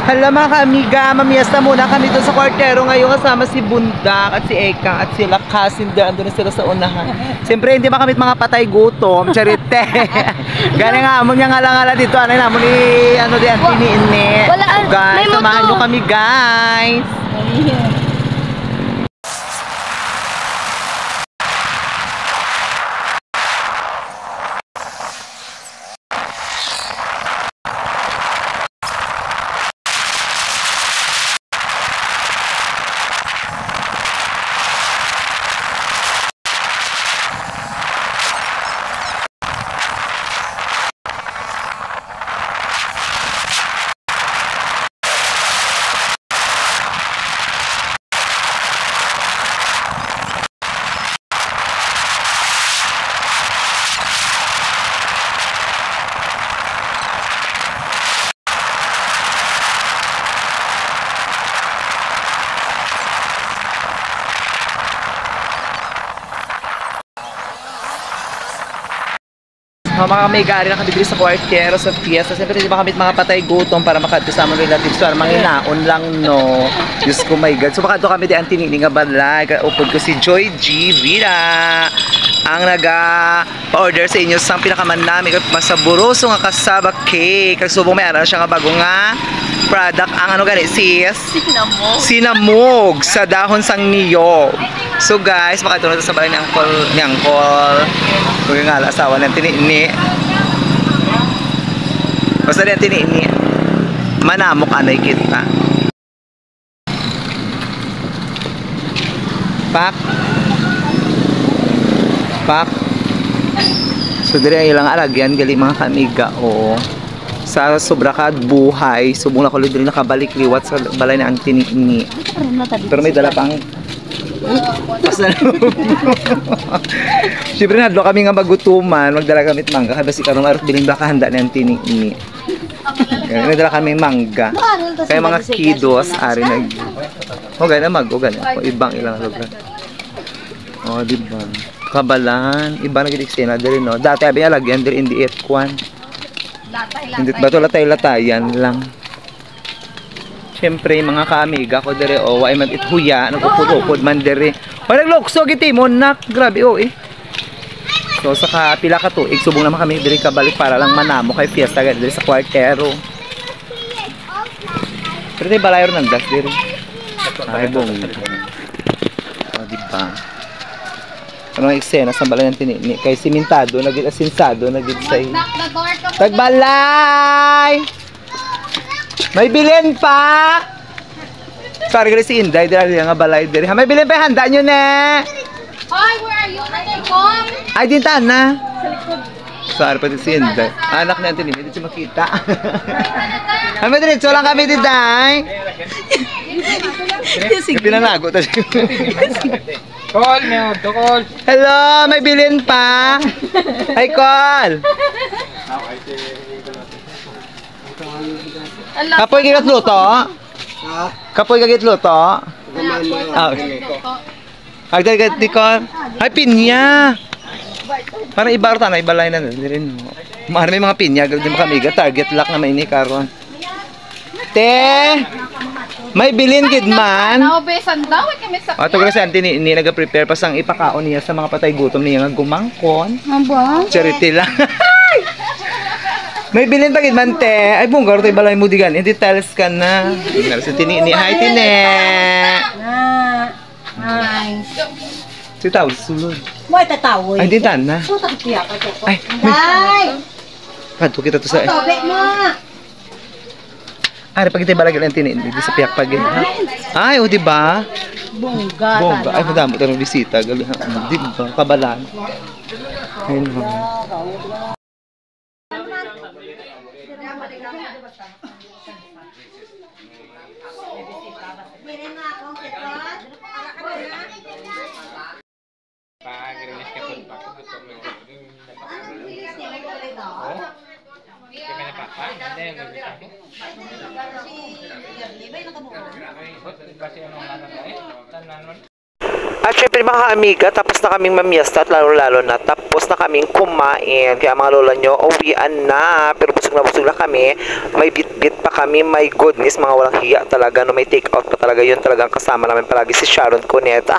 Hala mga kamiga, mamiesta muna kami doon sa kwartero ngayon kasama si Bundak at si Ekang at sila Kasinda. Andun na sila sa unahan. Siyempre hindi ba kami mga patay gutom, charite. Gani nga, mo niya ngala-ngala dito. Ano na, mo ni ano diyan, tiniinni. Guys, samahan nyo kami guys. Mga kami-gari na kami dito sa kwartero sa fiesta. Siyempre hindi ba kami mga patay gutom para makadusama ng relatives para manginaon lang no. Diyos ko my God. So baka doon kami di ang tinini nga balay. Upod ko si Joy G. Vida ang naga-order sa inyo sa pinakaman namin masaburoso nga kasaba cake. Kagsubong may aral siya nga bago nga product ang ano gani sis? Sinamog sa dahon sang niyog. So guys, makatulong sa balay ni Angkol. Huwag nga asawa ng tiniini. Basta rin tiniini. Manamok anay kita. Pak. So dire ang ilang alagyan gali mga kamiga o sa sobra ka buhay subong na ko diri nakabalik liwat sa balay na ang tiniini. Pero may dala pang siyempre nadlo kami nga magutuman, magdala kami mangga kaya si karong araw biling baka handa na ang tiniini. Nagdala kami mangga. Kaya mga kidos ari nag okay na mag-o ibang ilang lugar. Oh, di ba? Kabalan, iba na gid eksena diri no. Dati abi alagyan diri indi etkwan. Hindi ba to latay-latayan lang. Siyempre mga kaamiga ko dere o ay man ithuya nagupod-upod man dere. Wala naglokso giti mo nak grabe o eh. So sa pila ka tuig subong naman kami diri kabalik para lang manamo kay fiesta diri sa kwartero. Pero tay balayor nang das diri. Ay bong. O di ba? Ano eksena sa balay ng tinini kay simentado nagid asinsado nagid say. Tagbalay! May bilin pa! Sorry guys, si Inday, dira nga balay diri. May bilin pa handa nyo na. Hi, where are you? Nanay Ay, dintaan na. Sorry pati si Inday. Anak na natin, hindi siya makita. May diretso lang kami Diday. Pinanago ta siya. Call, Meo, call. Hello, may bilin pa. Hi, call. Kapoy gigit luto? Kapoy gigit luto? Agad di ko. Ay pinya. Parang ibarta na ibalay na rin. May mga pinya gad di makamiga target lock na may ini karon. Te. May bilin gid man. Naubesan daw kami sa. Ato kasi anti ni naga-prepare pa sang ipakaon niya sa mga patay gutom niya nga gumangkon. Aba. Charity lang. May bilin pa gid man te. Ay bunggar tay balay mo digan. Hindi tales ka na. Ngara sa tini hi tine. Hi. Si tawag sulod. Mo tatawoy. Ay di tan na. Sutak tiya ka to. Ay. Day. Adto kita to sa. Tobe mo. Ari pag itay balay lang tini di sa piyak pag. Ay o di ba? Bongga. Bongga. Ay madamo tanong bisita gali. Di ba kabalan. Ayun. At syempre mga amiga, tapos na kaming mamiyesta at lalo-lalo na tapos na kaming kumain. Kaya mga lola nyo, uwian na. Pero busog na kami. May bit-bit pa kami. My goodness, mga walang hiya talaga. No, may take out pa talaga. Yun talagang kasama namin palagi si Sharon Cuneta.